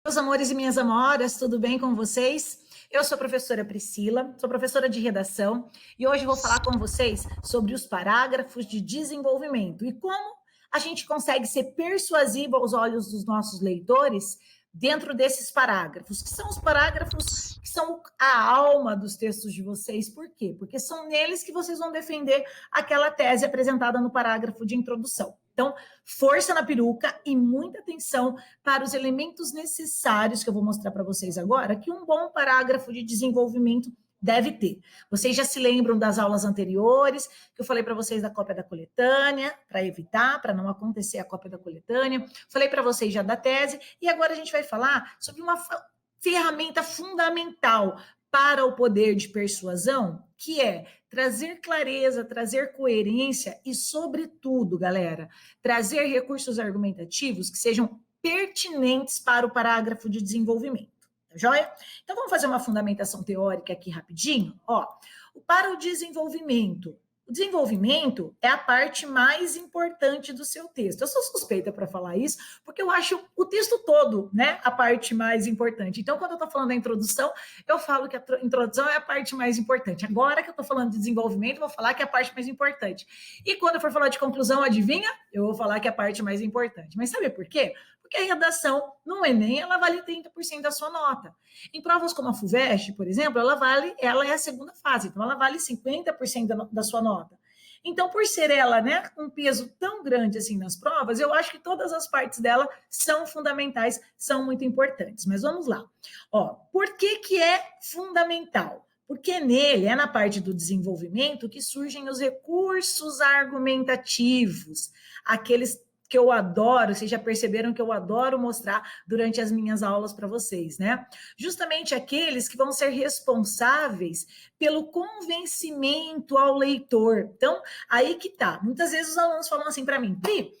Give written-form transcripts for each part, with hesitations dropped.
Meus amores e minhas amoras, tudo bem com vocês? Eu sou a professora Priscila, sou professora de redação e hoje vou falar com vocês sobre os parágrafos de desenvolvimento e como a gente consegue ser persuasivo aos olhos dos nossos leitores dentro desses parágrafos, que são os parágrafos que são a alma dos textos de vocês. Por quê? Porque são neles que vocês vão defender aquela tese apresentada no parágrafo de introdução. Então, força na peruca e muita atenção para os elementos necessários que eu vou mostrar para vocês agora, que um bom parágrafo de desenvolvimento deve ter. Vocês já se lembram das aulas anteriores, que eu falei para vocês da cópia da coletânea, para evitar, para não acontecer a cópia da coletânea. Falei para vocês já da tese, e agora a gente vai falar sobre uma ferramenta fundamental para o poder de persuasão, que é trazer clareza, trazer coerência e, sobretudo, galera, trazer recursos argumentativos que sejam pertinentes para o parágrafo de desenvolvimento. Tá joia? Então, vamos fazer uma fundamentação teórica aqui rapidinho. Ó, para o desenvolvimento é a parte mais importante do seu texto. Eu sou suspeita para falar isso, porque eu acho o texto todo, né, a parte mais importante. Então, quando eu estou falando da introdução, eu falo que a introdução é a parte mais importante. Agora que eu estou falando de desenvolvimento, eu vou falar que é a parte mais importante. E quando eu for falar de conclusão, adivinha? Eu vou falar que é a parte mais importante. Mas sabe por quê? Porque a redação no Enem, ela vale 30% da sua nota. Em provas como a FUVEST, por exemplo, ela é a segunda fase, então ela vale 50% da sua nota. Então, por ser ela, né, um peso tão grande assim nas provas, eu acho que todas as partes dela são fundamentais, são muito importantes. Mas vamos lá. Ó, por que é fundamental? Porque nele, é na parte do desenvolvimento que surgem os recursos argumentativos, aqueles que eu adoro, vocês já perceberam que eu adoro mostrar durante as minhas aulas para vocês, né? Justamente aqueles que vão ser responsáveis pelo convencimento ao leitor. Então, aí que tá. Muitas vezes os alunos falam assim para mim, Pri,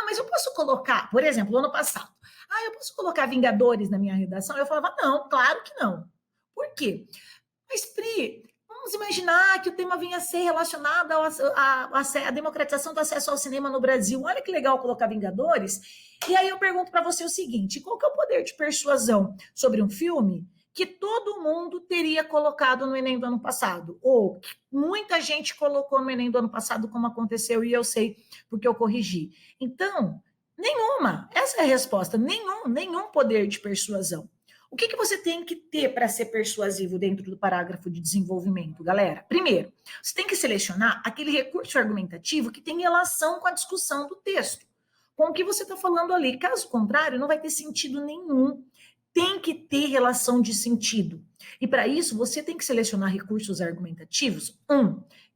mas eu posso colocar, por exemplo, no ano passado, eu posso colocar Vingadores na minha redação? Eu falava, não, claro que não. Por quê? Mas, Pri, vamos imaginar que o tema vinha a ser relacionado à democratização do acesso ao cinema no Brasil. Olha que legal colocar Vingadores. E aí eu pergunto para você o seguinte, qual que é o poder de persuasão sobre um filme que todo mundo teria colocado no Enem do ano passado? Ou que muita gente colocou no Enem do ano passado, como aconteceu, e eu sei porque eu corrigi. Então, nenhuma. Essa é a resposta. Nenhum poder de persuasão. O que você tem que ter para ser persuasivo dentro do parágrafo de desenvolvimento, galera? Primeiro, você tem que selecionar aquele recurso argumentativo que tem relação com a discussão do texto, com o que você está falando ali. Caso contrário, não vai ter sentido nenhum. Tem que ter relação de sentido. E para isso, você tem que selecionar recursos argumentativos,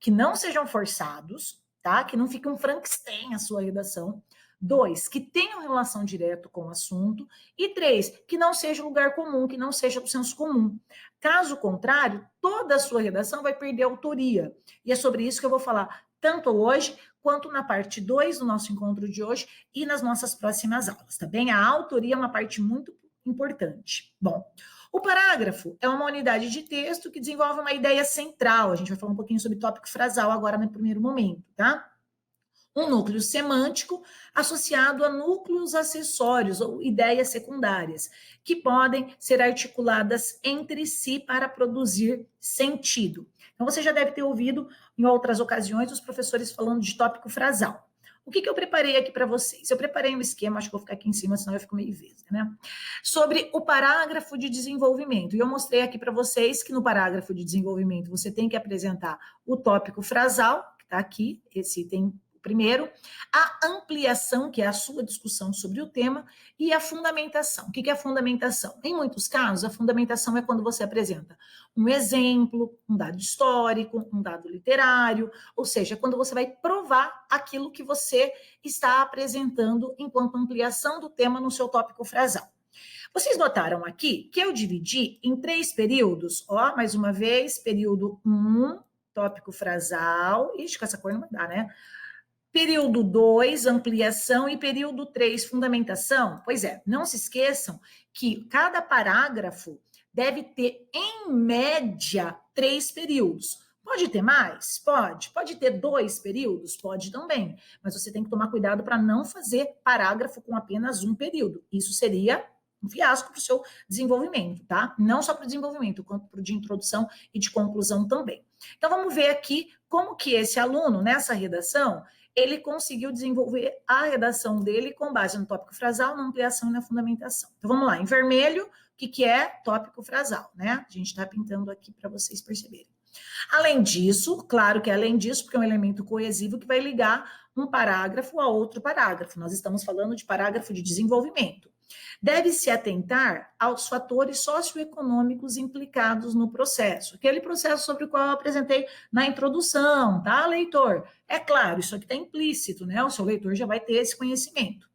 que não sejam forçados, tá? Que não fique um Frankenstein a sua redação. 2, que tenham relação direta com o assunto. E 3, que não seja lugar comum, que não seja do senso comum. Caso contrário, toda a sua redação vai perder autoria. E é sobre isso que eu vou falar, tanto hoje, quanto na parte 2 do nosso encontro de hoje e nas nossas próximas aulas, tá bem? A autoria é uma parte muito importante. Bom, o parágrafo é uma unidade de texto que desenvolve uma ideia central. A gente vai falar um pouquinho sobre tópico frasal agora no primeiro momento, tá? Um núcleo semântico associado a núcleos acessórios ou ideias secundárias, que podem ser articuladas entre si para produzir sentido. Então, você já deve ter ouvido em outras ocasiões os professores falando de tópico frasal. O que eu preparei aqui para vocês? Eu preparei um esquema, acho que vou ficar aqui em cima, senão eu fico meio vesga, né? Sobre o parágrafo de desenvolvimento. E eu mostrei aqui para vocês que no parágrafo de desenvolvimento você tem que apresentar o tópico frasal, que está aqui, esse item primeiro, a ampliação, que é a sua discussão sobre o tema, e a fundamentação. O que é a fundamentação? Em muitos casos, a fundamentação é quando você apresenta um exemplo, um dado histórico, um dado literário, ou seja, quando você vai provar aquilo que você está apresentando enquanto ampliação do tema no seu tópico frasal. Vocês notaram aqui que eu dividi em 3 períodos, ó, mais uma vez, período 1, tópico frasal, ixi, com essa cor não vai dar, né? Período 2, ampliação, e período 3, fundamentação. Pois é, não se esqueçam que cada parágrafo deve ter, em média, 3 períodos. Pode ter mais? Pode. Pode ter 2 períodos? Pode também. Mas você tem que tomar cuidado para não fazer parágrafo com apenas um período. Isso seria um fiasco para o seu desenvolvimento, tá? Não só para o desenvolvimento, quanto para o de introdução e de conclusão também. Então, vamos ver aqui como que esse aluno, nessa redação, ele conseguiu desenvolver a redação dele com base no tópico frasal, na ampliação e na fundamentação. Então, vamos lá. Em vermelho, o que é tópico frasal, né? A gente está pintando aqui para vocês perceberem. Além disso, claro que é além disso, porque é um elemento coesivo que vai ligar um parágrafo a outro parágrafo. Nós estamos falando de parágrafo de desenvolvimento. Deve-se atentar aos fatores socioeconômicos implicados no processo. Aquele processo sobre o qual eu apresentei na introdução, tá, leitor? É claro, isso aqui está implícito, né? O seu leitor já vai ter esse conhecimento.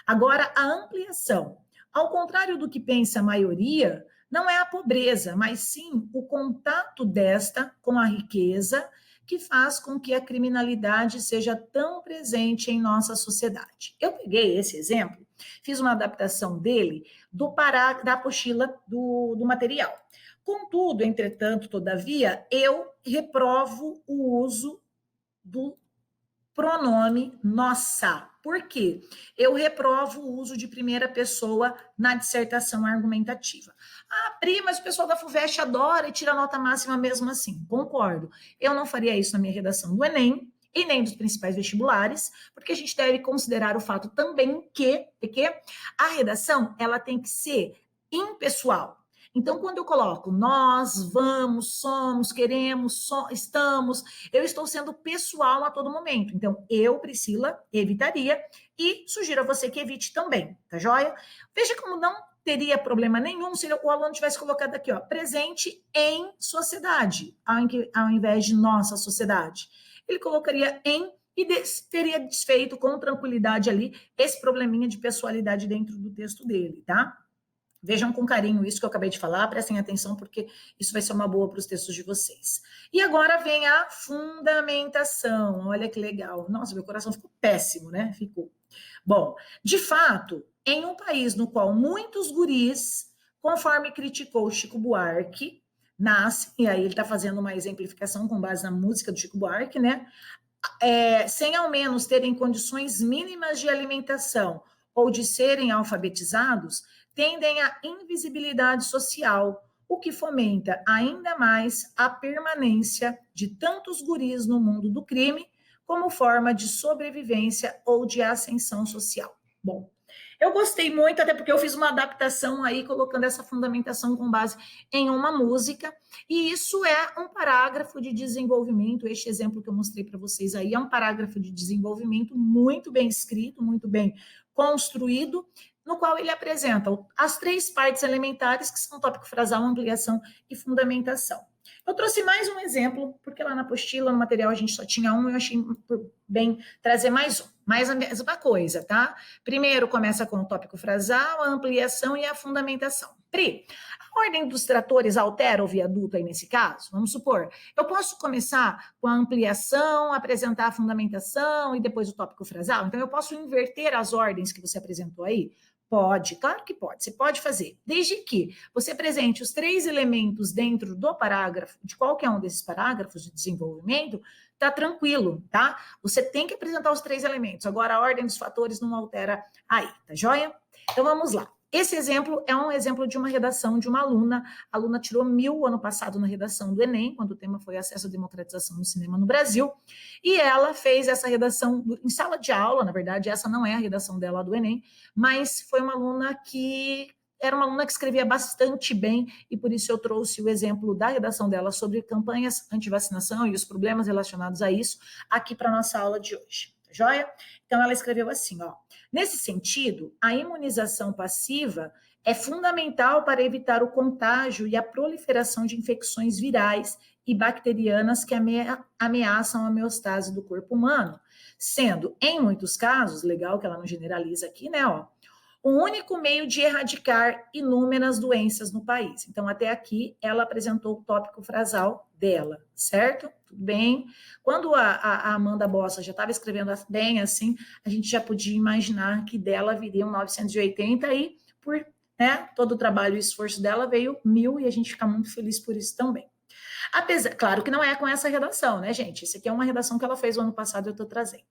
Agora, a ampliação. Ao contrário do que pensa a maioria, não é a pobreza, mas sim o contato desta com a riqueza que faz com que a criminalidade seja tão presente em nossa sociedade. Eu peguei esse exemplo, fiz uma adaptação dele da apostila do material. Contudo, entretanto, todavia, eu reprovo o uso do pronome nossa. Por quê? Eu reprovo o uso de primeira pessoa na dissertação argumentativa. Ah, Pri, mas o pessoal da FUVEST adora e tira nota máxima mesmo assim. Concordo. Eu não faria isso na minha redação do Enem e nem dos principais vestibulares, porque a gente deve considerar o fato também que a redação ela tem que ser impessoal. Então, quando eu coloco nós, vamos, somos, queremos, estamos, eu estou sendo pessoal a todo momento. Então, eu, Priscila, evitaria e sugiro a você que evite também, tá joia? Veja como não teria problema nenhum se o aluno tivesse colocado aqui, ó, presente em sociedade, ao invés de nossa sociedade. Ele colocaria em e teria desfeito com tranquilidade ali esse probleminha de pessoalidade dentro do texto dele, tá? Vejam com carinho isso que eu acabei de falar, prestem atenção, porque isso vai ser uma boa para os textos de vocês. E agora vem a fundamentação. Olha que legal. Nossa, meu coração ficou péssimo, né? Ficou. Bom, de fato, em um país no qual muitos guris, conforme criticou Chico Buarque, nascem, e aí ele está fazendo uma exemplificação com base na música do Chico Buarque, né? Sem ao menos terem condições mínimas de alimentação ou de serem alfabetizados, tendem à invisibilidade social, o que fomenta ainda mais a permanência de tantos guris no mundo do crime como forma de sobrevivência ou de ascensão social. Bom, eu gostei muito, até porque eu fiz uma adaptação aí, colocando essa fundamentação com base em uma música, e isso é um parágrafo de desenvolvimento. Este exemplo que eu mostrei para vocês aí é um parágrafo de desenvolvimento muito bem escrito, muito bem construído, no qual ele apresenta as três partes elementares, que são tópico frasal, ampliação e fundamentação. Eu trouxe mais um exemplo, porque lá na apostila, no material, a gente só tinha um, eu achei bem trazer mais um, mais a mesma coisa, tá? Primeiro começa com o tópico frasal, a ampliação e a fundamentação. Pri, a ordem dos tratores altera o viaduto aí nesse caso? Vamos supor, eu posso começar com a ampliação, apresentar a fundamentação e depois o tópico frasal? Então, eu posso inverter as ordens que você apresentou aí? Pode, claro que pode, você pode fazer, desde que você apresente os três elementos dentro do parágrafo, de qualquer um desses parágrafos de desenvolvimento, tá tranquilo, tá? Você tem que apresentar os três elementos, agora a ordem dos fatores não altera aí, tá joia? Então vamos lá. Esse exemplo é um exemplo de uma redação de uma aluna. A aluna tirou 1000 ano passado na redação do Enem, quando o tema foi acesso à democratização do cinema no Brasil, e ela fez essa redação em sala de aula. Na verdade, essa não é a redação dela do Enem, mas foi uma aluna que era uma aluna que escrevia bastante bem, e por isso eu trouxe o exemplo da redação dela sobre campanhas anti-vacinação e os problemas relacionados a isso aqui para a nossa aula de hoje. Joia? Então, ela escreveu assim, ó. Nesse sentido, a imunização passiva é fundamental para evitar o contágio e a proliferação de infecções virais e bacterianas que ameaçam a homeostase do corpo humano, sendo, em muitos casos, legal que ela não generaliza aqui, né, ó, o único meio de erradicar inúmeras doenças no país. Então, até aqui, ela apresentou o tópico frasal dela, certo? Tudo bem? Quando a Amanda Bossa já estava escrevendo bem assim, a gente já podia imaginar que dela viria um 980 e, por todo o trabalho e esforço dela, veio 1000 e a gente fica muito feliz por isso também. Claro que não é com essa redação, né, gente? Essa aqui é uma redação que ela fez o ano passado e eu estou trazendo.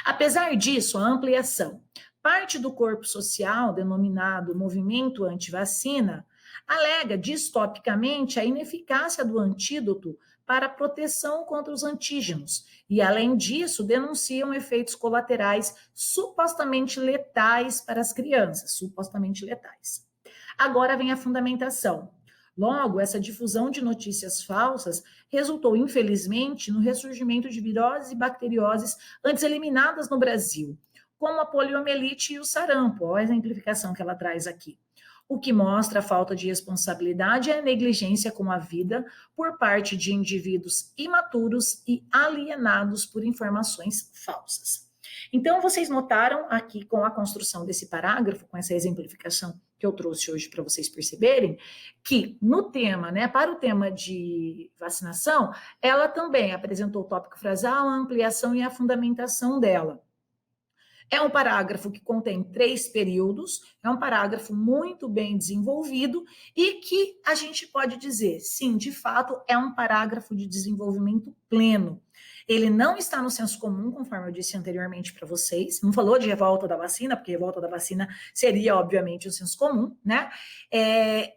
Apesar disso, a ampliação Parte do corpo social, denominado movimento antivacina, alega distopicamente a ineficácia do antídoto para a proteção contra os antígenos e, além disso, denunciam efeitos colaterais supostamente letais para as crianças, supostamente letais. Agora vem a fundamentação. Logo, essa difusão de notícias falsas resultou, infelizmente, no ressurgimento de viroses e bacterioses antes eliminadas no Brasil, como a poliomielite e o sarampo. Olha a exemplificação que ela traz aqui. O que mostra a falta de responsabilidade e a negligência com a vida por parte de indivíduos imaturos e alienados por informações falsas. Então, vocês notaram aqui com a construção desse parágrafo, com essa exemplificação que eu trouxe hoje para vocês perceberem, que no tema, né, para o tema de vacinação, ela também apresentou o tópico frasal, a ampliação e a fundamentação dela. É um parágrafo que contém 3 períodos, é um parágrafo muito bem desenvolvido e que a gente pode dizer, sim, de fato, é um parágrafo de desenvolvimento pleno. Ele não está no senso comum, conforme eu disse anteriormente para vocês, não falou de revolta da vacina, porque revolta da vacina seria, obviamente, o senso comum, né?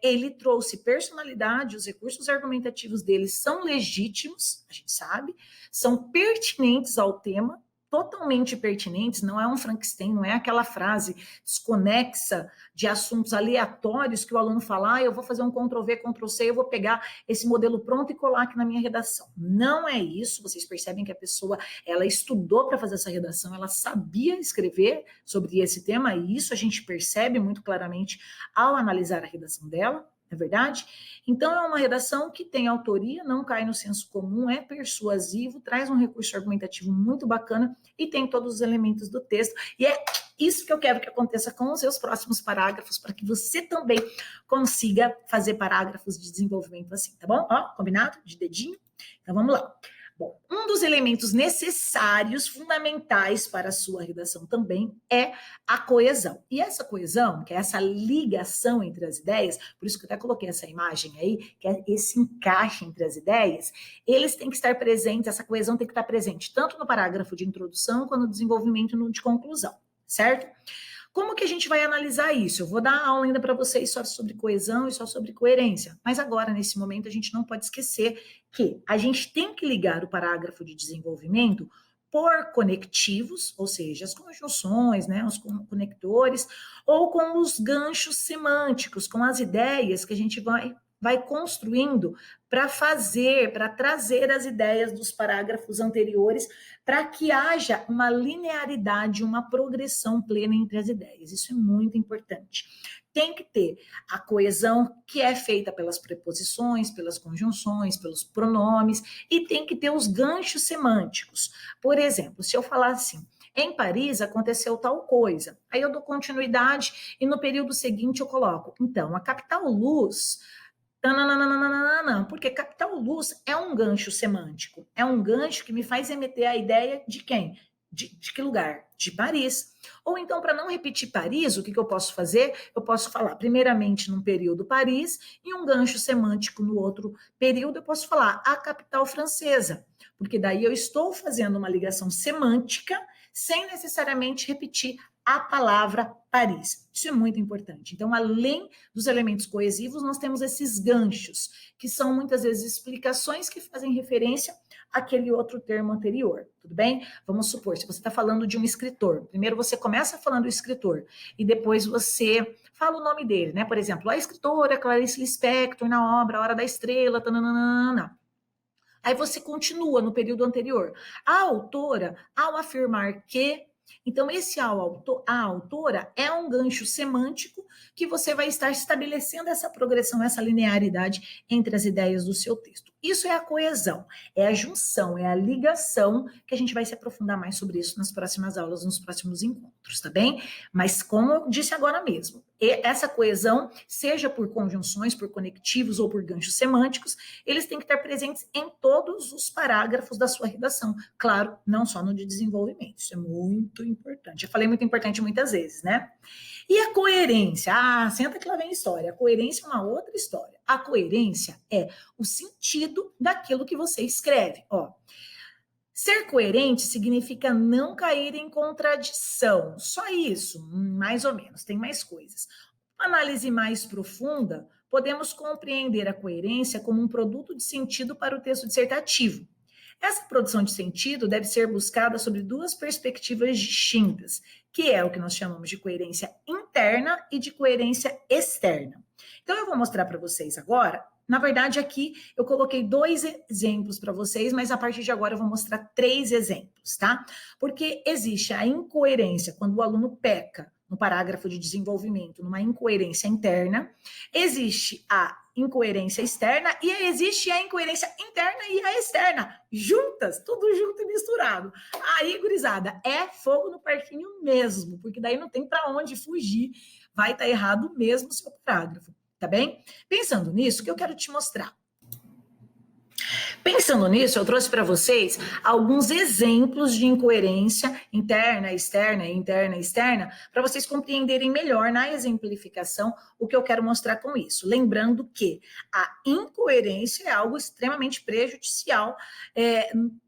Ele trouxe personalidade, os recursos argumentativos dele são legítimos, a gente sabe, são pertinentes ao tema, totalmente pertinentes, não é um Frankenstein, não é aquela frase desconexa de assuntos aleatórios que o aluno fala, eu vou fazer um Ctrl+V, Ctrl+C, eu vou pegar esse modelo pronto e colar aqui na minha redação. Não é isso, vocês percebem que a pessoa, ela estudou para fazer essa redação, ela sabia escrever sobre esse tema, e isso a gente percebe muito claramente ao analisar a redação dela, não é verdade? Então, é uma redação que tem autoria, não cai no senso comum, é persuasivo, traz um recurso argumentativo muito bacana e tem todos os elementos do texto. E é isso que eu quero que aconteça com os seus próximos parágrafos, para que você também consiga fazer parágrafos de desenvolvimento assim, tá bom? Ó, combinado? De dedinho? Então, vamos lá. Bom, um dos elementos necessários, fundamentais para a sua redação também é a coesão. E essa coesão, que é essa ligação entre as ideias, por isso que eu até coloquei essa imagem aí, que é esse encaixe entre as ideias, eles têm que estar presentes, essa coesão tem que estar presente tanto no parágrafo de introdução quanto no desenvolvimento no de conclusão, certo? Como que a gente vai analisar isso? Eu vou dar aula ainda para vocês só sobre coesão e só sobre coerência, mas agora, nesse momento, a gente não pode esquecer que a gente tem que ligar o parágrafo de desenvolvimento por conectivos, ou seja, as conjunções, né, os conectores, ou com os ganchos semânticos, com as ideias que a gente vai construindo para trazer as ideias dos parágrafos anteriores, para que haja uma linearidade, uma progressão plena entre as ideias. Isso é muito importante. Tem que ter a coesão que é feita pelas preposições, pelas conjunções, pelos pronomes, e tem que ter os ganchos semânticos. Por exemplo, se eu falar assim, em Paris aconteceu tal coisa, aí eu dou continuidade e no período seguinte eu coloco, então, a capital luz... Porque capital luz é um gancho semântico, é um gancho que me faz remeter a ideia de quem? De que lugar? De Paris. Ou então, para não repetir Paris, o que eu posso fazer? Eu posso falar, primeiramente, num período Paris, e um gancho semântico no outro período, eu posso falar a capital francesa, porque daí eu estou fazendo uma ligação semântica sem necessariamente repetir a palavra Paris. Isso é muito importante. Então, além dos elementos coesivos, nós temos esses ganchos, que são muitas vezes explicações que fazem referência àquele outro termo anterior, tudo bem? Vamos supor, se você está falando de um escritor, primeiro você começa falando do escritor, e depois você fala o nome dele, né? Por exemplo, a escritora Clarice Lispector, na obra A Hora da Estrela, tananana. Aí você continua no período anterior. A autora, ao afirmar que... Então, a autora é um gancho semântico que você vai estar estabelecendo essa progressão, essa linearidade entre as ideias do seu texto. Isso é a coesão, é a junção, é a ligação, que a gente vai se aprofundar mais sobre isso nas próximas aulas, nos próximos encontros, tá bem? Mas como eu disse agora mesmo, essa coesão, seja por conjunções, por conectivos ou por ganchos semânticos, eles têm que estar presentes em todos os parágrafos da sua redação. Claro, não só no de desenvolvimento, isso é muito importante. Já falei muito importante muitas vezes, né? E a coerência? Ah, senta que lá vem a história. A coerência é uma outra história. A coerência é o sentido daquilo que você escreve. Ó, Ser coerente significa não cair em contradição. Só isso, mais ou menos, tem mais coisas. Uma análise mais profunda, podemos compreender a coerência como um produto de sentido para o texto dissertativo. Essa produção de sentido deve ser buscada sobre duas perspectivas distintas, que é o que nós chamamos de coerência interna e de coerência externa. Então, eu vou mostrar para vocês agora. Na verdade, aqui eu coloquei 2 exemplos para vocês, mas a partir de agora eu vou mostrar 3 exemplos, tá? Porque existe a incoerência quando o aluno peca no parágrafo de desenvolvimento, numa incoerência interna, existe a incoerência externa e existe a incoerência interna e a externa, juntas, tudo junto e misturado. Aí, gurizada, é fogo no parquinho mesmo, porque daí não tem para onde fugir, vai estar errado mesmo o seu parágrafo. Tá bem? Pensando nisso, o que eu quero te mostrar? Pensando nisso, eu trouxe para vocês alguns exemplos de incoerência interna, externa, para vocês compreenderem melhor na exemplificação o que eu quero mostrar com isso. Lembrando que a incoerência é algo extremamente prejudicial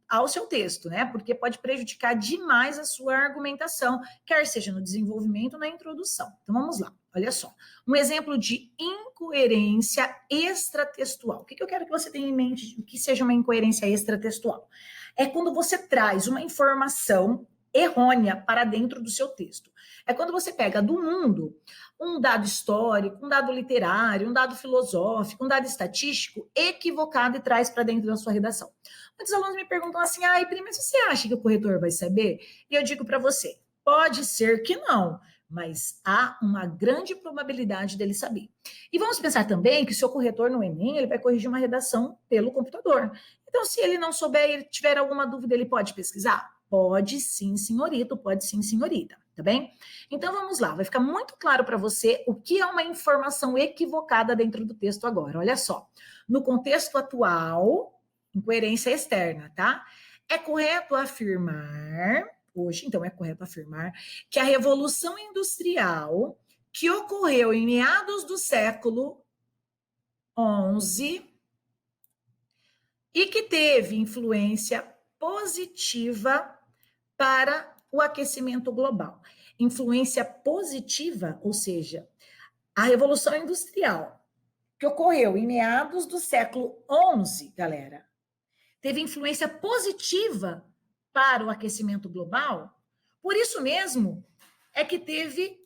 ao seu texto, né? Porque pode prejudicar demais a sua argumentação, quer seja no desenvolvimento ou na introdução. Então vamos lá, olha só. Um exemplo de incoerência extratextual. O que eu quero que você tenha em mente o que seja uma incoerência extratextual? É quando você traz uma informação errônea para dentro do seu texto. É quando você pega do mundo um dado histórico, um dado literário, um dado filosófico, um dado estatístico equivocado e traz para dentro da sua redação. Muitos alunos me perguntam assim, prima, mas você acha que o corretor vai saber? E eu digo para você, pode ser que não, mas há uma grande probabilidade dele saber. E vamos pensar também que o seu corretor no Enem, ele vai corrigir uma redação pelo computador. Então, se ele não souber, ele tiver alguma dúvida, ele pode pesquisar? Pode sim, senhorito, pode sim, senhorita, tá bem? Então, vamos lá, vai ficar muito claro para você o que é uma informação equivocada dentro do texto agora. Olha só, no contexto atual, incoerência externa, tá? É correto afirmar, hoje, então, é correto afirmar que a Revolução Industrial, que ocorreu em meados do século XI e que teve influência positiva para o aquecimento global. Influência positiva, ou seja, a Revolução Industrial, que ocorreu em meados do século XI, galera, teve influência positiva para o aquecimento global. Por isso mesmo é que teve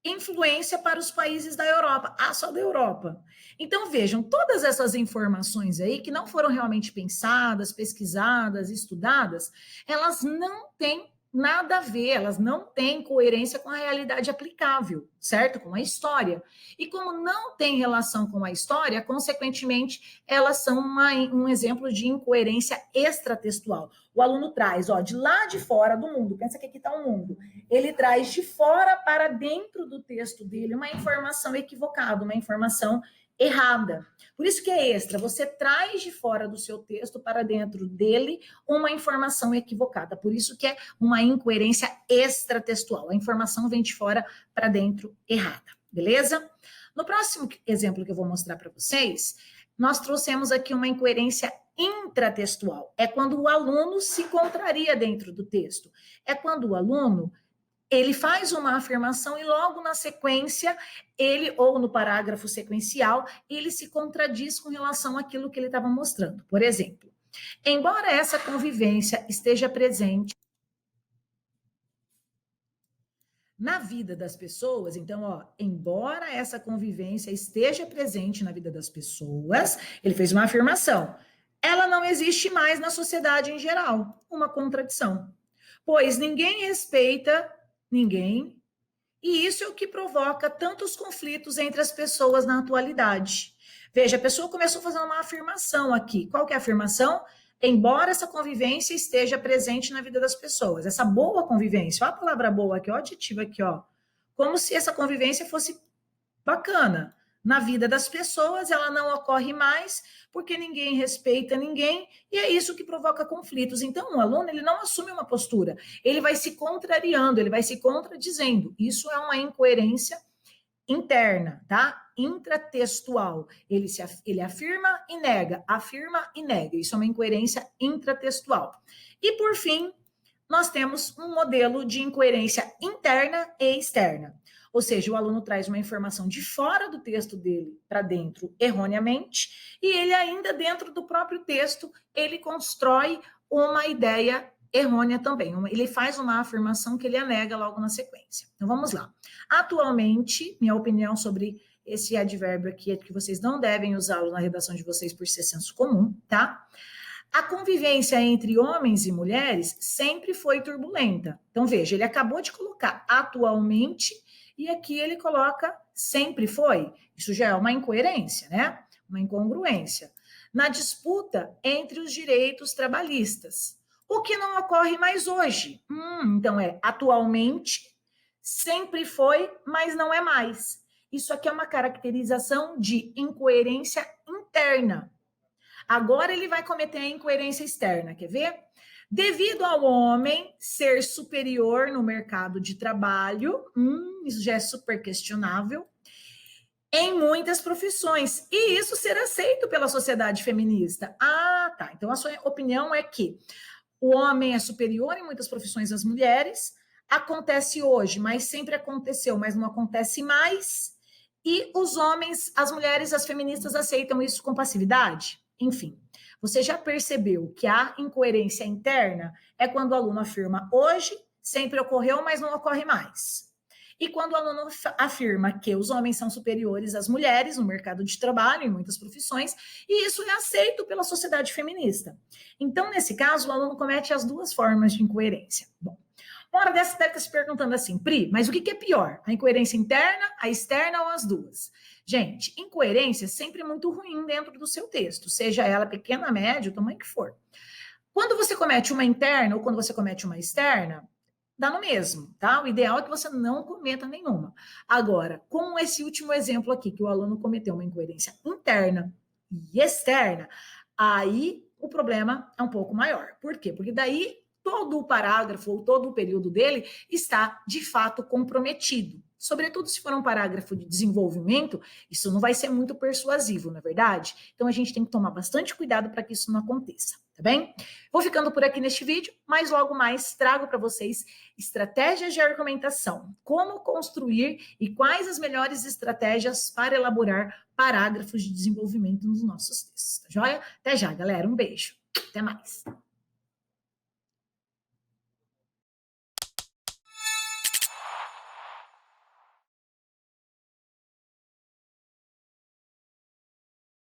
influência para os países da Europa, só da Europa. Então, vejam, todas essas informações aí que não foram realmente pensadas, pesquisadas, estudadas, elas não têm nada a ver, elas não têm coerência com a realidade aplicável, certo? Com a história. E como não tem relação com a história, consequentemente, elas são um exemplo de incoerência extratextual. O aluno traz, de lá de fora do mundo, pensa que aqui está o mundo, ele traz de fora para dentro do texto dele uma informação equivocada, uma informação errada. Por isso que é extra, você traz de fora do seu texto para dentro dele uma informação equivocada. Por isso que é uma incoerência extratextual. A informação vem de fora para dentro errada, beleza? No próximo exemplo que eu vou mostrar para vocês, nós trouxemos aqui uma incoerência intratextual. É quando o aluno se contraria dentro do texto. É quando o aluno ele faz uma afirmação e logo na sequência, ele, ou no parágrafo sequencial, ele se contradiz com relação àquilo que ele estava mostrando. Por exemplo, embora essa convivência esteja presente na vida das pessoas, então, embora essa convivência esteja presente na vida das pessoas, ele fez uma afirmação, ela não existe mais na sociedade em geral, uma contradição. Pois ninguém respeita ninguém, e isso é o que provoca tantos conflitos entre as pessoas na atualidade. Veja, a pessoa começou a fazer uma afirmação aqui. Qual que é a afirmação? Embora essa convivência esteja presente na vida das pessoas. Essa boa convivência, olha a palavra boa aqui, ó, adjetivo aqui, ó. Como se essa convivência fosse bacana. Na vida das pessoas, ela não ocorre mais porque ninguém respeita ninguém e é isso que provoca conflitos. Então, o aluno ele não assume uma postura, ele vai se contrariando, ele vai se contradizendo. Isso é uma incoerência interna, tá? Intratextual. Ele afirma e nega, afirma e nega. Isso é uma incoerência intratextual. E, por fim, nós temos um modelo de incoerência interna e externa. Ou seja, o aluno traz uma informação de fora do texto dele para dentro erroneamente, e ele ainda dentro do próprio texto, ele constrói uma ideia errônea também. Ele faz uma afirmação que ele a nega logo na sequência. Então vamos lá. Atualmente, minha opinião sobre esse advérbio aqui é que vocês não devem usá-lo na redação de vocês por ser senso comum, tá? A convivência entre homens e mulheres sempre foi turbulenta. Então, veja, ele acabou de colocar atualmente e aqui ele coloca sempre foi. Isso já é uma incoerência, né? Uma incongruência. Na disputa entre os direitos trabalhistas, o que não ocorre mais hoje. Então, atualmente, sempre foi, mas não é mais. Isso aqui é uma caracterização de incoerência interna. Agora ele vai cometer a incoerência externa, quer ver? Devido ao homem ser superior no mercado de trabalho, isso já é super questionável, em muitas profissões, e isso ser aceito pela sociedade feminista. Ah, tá. Então a sua opinião é que o homem é superior em muitas profissões às mulheres, acontece hoje, mas sempre aconteceu, mas não acontece mais, e os homens, as mulheres, as feministas aceitam isso com passividade? Enfim, você já percebeu que a incoerência interna é quando o aluno afirma hoje, sempre ocorreu, mas não ocorre mais. E quando o aluno afirma que os homens são superiores às mulheres no mercado de trabalho, em muitas profissões, e isso é aceito pela sociedade feminista. Então, nesse caso, o aluno comete as duas formas de incoerência. Bom, uma hora dessa deve estar se perguntando assim, Pri, mas o que é pior? A incoerência interna, a externa ou as duas? Gente, incoerência é sempre muito ruim dentro do seu texto, seja ela pequena, média, o tamanho que for. Quando você comete uma interna ou quando você comete uma externa, dá no mesmo, tá? O ideal é que você não cometa nenhuma. Agora, com esse último exemplo aqui, que o aluno cometeu uma incoerência interna e externa, aí o problema é um pouco maior. Por quê? Porque daí todo o parágrafo ou todo o período dele está, de fato, comprometido. Sobretudo se for um parágrafo de desenvolvimento, isso não vai ser muito persuasivo, não é verdade? Então, a gente tem que tomar bastante cuidado para que isso não aconteça, tá bem? Vou ficando por aqui neste vídeo, mas logo mais trago para vocês estratégias de argumentação, como construir e quais as melhores estratégias para elaborar parágrafos de desenvolvimento nos nossos textos, tá joia? Até já, galera. Um beijo. Até mais.